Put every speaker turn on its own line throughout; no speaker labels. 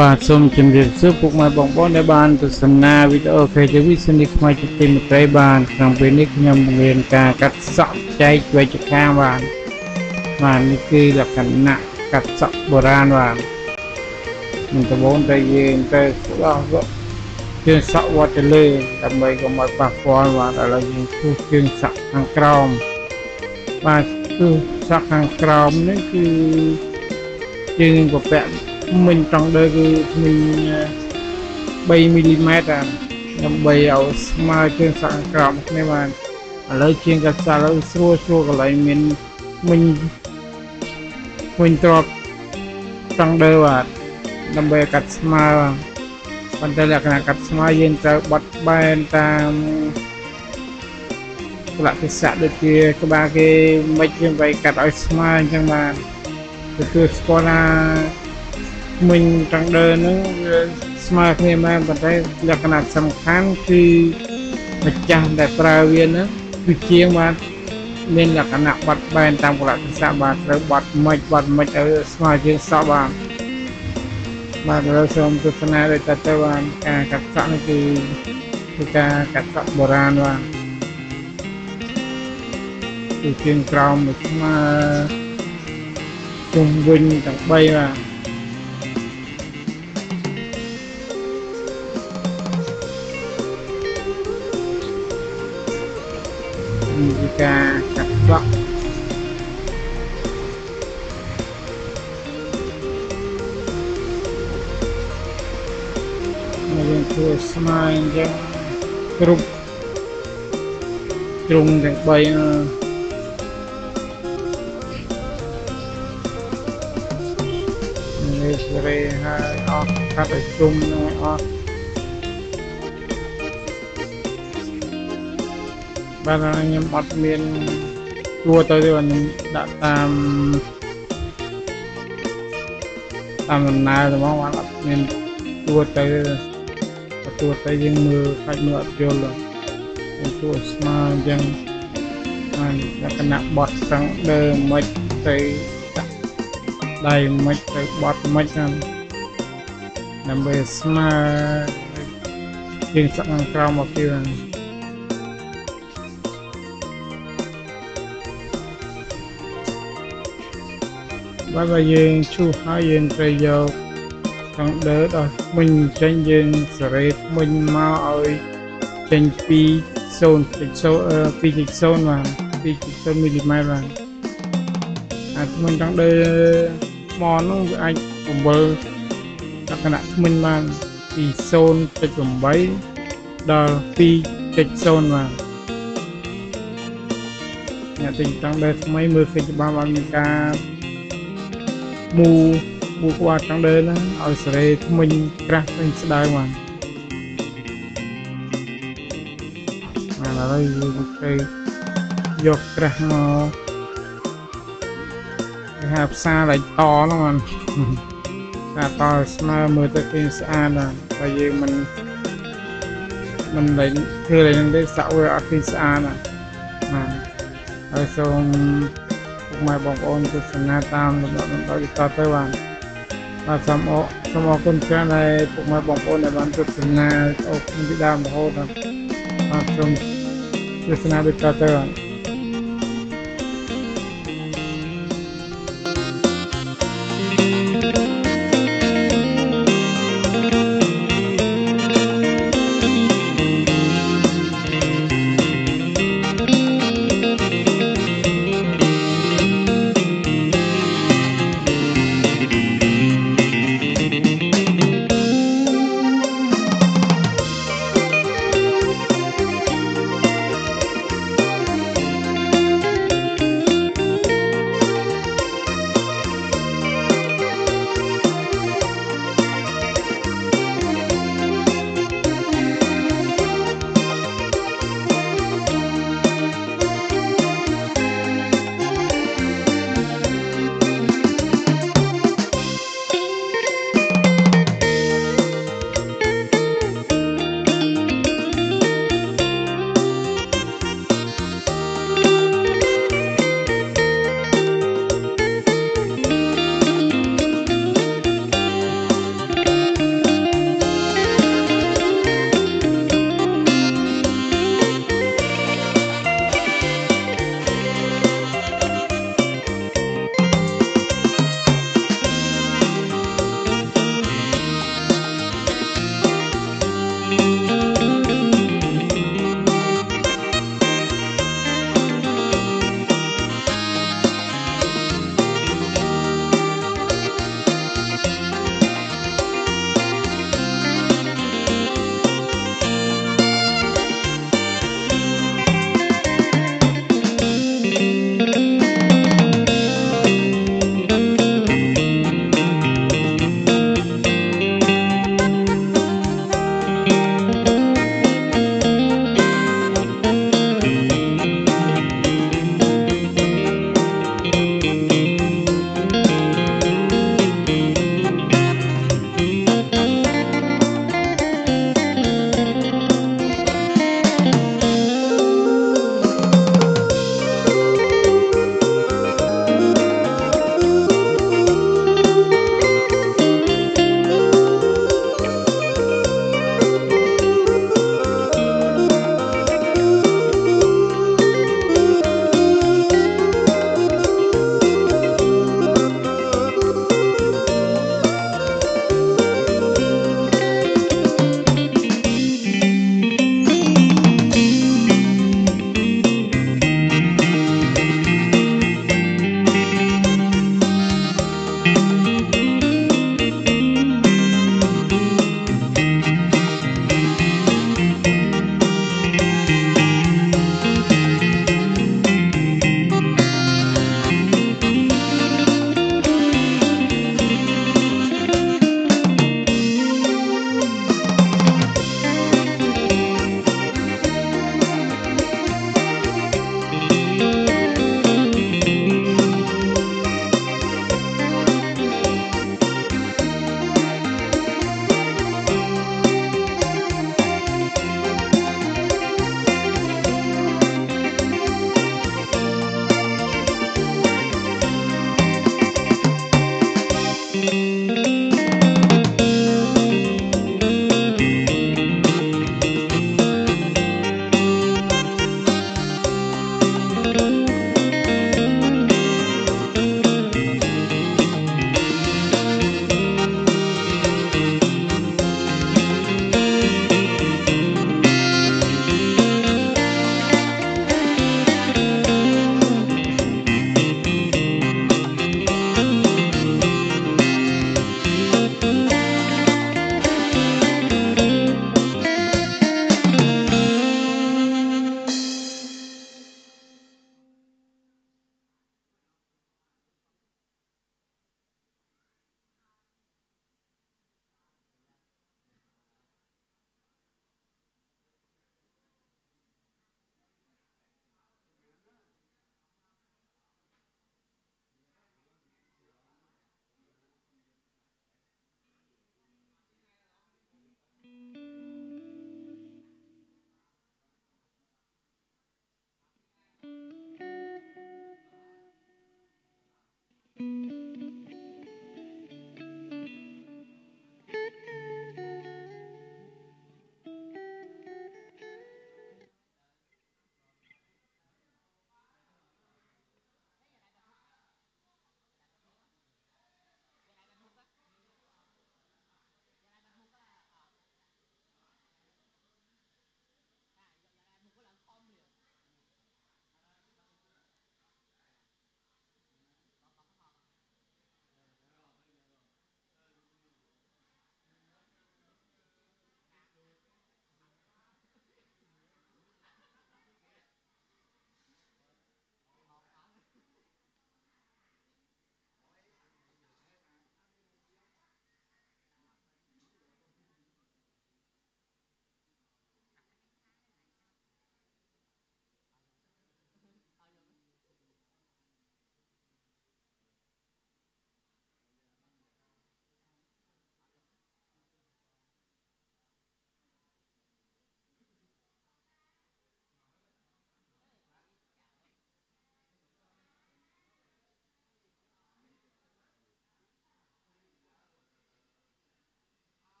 បាទសូមជម្រាបសួរពុកម៉ែបងប្អូនដែលបានទស្សនាវីដេអូឃើញជាវិទ្យានេះខ្មែរជាទីមេត្រីបានក្នុងពេលនេះខ្ញុំបង្រៀនការកាត់សក់ចែកវេជ្ជខាងបាទនេះគឺលក្ខណៈកាត់សក់បុរាណបាទនឹងដំបូងតែយើងទៅស្ដោះជើងសក់វត្តទៅលើដើម្បីកុំឲ្យប៉ះពាល់បាទឥឡូវយើងគូសជើងសក់ខាងក្រោមបាទគូសសក់ខាងក្រោមនេះគឺជើងប្រពាក់mình trong đâyគឺmình 3 mm ដើម្បីឲ្យស្មើជើងសក់ក្រោមគ្នាបាទឥឡូវជាងកាត់សក់ឥឡូវស្រួលកន្លែងមានមិញទ្របtrong đâyបាទដើម្បីកាត់ស្មើប៉ុន្តែលក្ខណៈកាត់ស្មើយើងត្រូវបត់បែនតាមលក្ខណៈដូចជាក្បាលគេមិនយើងទៅកាត់ឲ្យស្មើអញ្ចឹងបាទទទួលស្គាល់ថាmình trong đời nó smartគ្នាមែនប៉ុន្តែលក្ខណៈសំខាន់គឺម្ចាស់ដែលប្រើវានោះគឺជាបាទមានលក្ខណៈបត់បែនតាមកលៈទេសៈបាទត្រូវបត់មិនឲ្យស្មើជាងសក់បាទឥឡូវសូមទស្សនាដូចទៅបាទការកាត់សក់នេះគឺការកាត់សក់បុរាណបាទគឺជាងក្រោមស្មើជុំវិញទាំង3បាទការកាត់សក់យើងធ្វើស្មើអញ្ចឹងគ្រប់ជ្រុងទាំង3នេះសេរីហើយអស់កាត់ឲ្យជុំនឹងអស់បាទខ្ញុំអត់មានទួទៅទេបាទខ្ញុំដាក់តាមដំណើរទៅមកបាទអត់មានទួទៅយើងមើលខាច់មើលអត់យល់ខ្ញុំទួស្មើអញ្ចឹងបានលក្ខណៈបត់ស្តង់ដើមិនទៅដាក់ដៃមិនទៅបត់មិនហ្នឹងដើម្បីស្មើជាងសក់ខាងក្រោមមកទៀតបាទយើងឈូសហើយយើងត្រូវយកខាងដើដល់មិញចេញយើងសេរីមិញមកឲ្យចេញពី0.0 2.0 បាទ 2.0 មីលីម៉ែត្របាទមិញខាងដើថ្មនោះវាអាចបំបិលលក្ខណៈមិញបានពី 0.8 ដល់ 2.0 បាទអ្នកទិញខាងដើថ្មីមើលឃើញច្បាស់បានមានការមូក្បាលខាងដើណាឲ្យសេរីថ្មិញក្រាស់ពេញស្ដើងបាទឥឡូវយើងទៅយកក្រាស់មកគេហៅផ្សារឡៃតហ្នឹងបាទផ្សារតស្មើមើលទៅឃើញស្អាតបាទតែយើងមិនលែងធ្វើอะไรហ្នឹងទេសក់វាអត់ឃើញស្អាតបាទហើយសូមម៉ែបងប្អូនទស្សនាតាមលំដាប់តទៅបាទសូមអរគុណច្រើនដែលពុកម៉ែបងប្អូនដែលបានទស្សនាអូខ្ញុំពីដើមរហូតបាទសូមទស្សនាដូចតទៅបាទ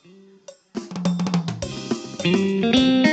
Thank you.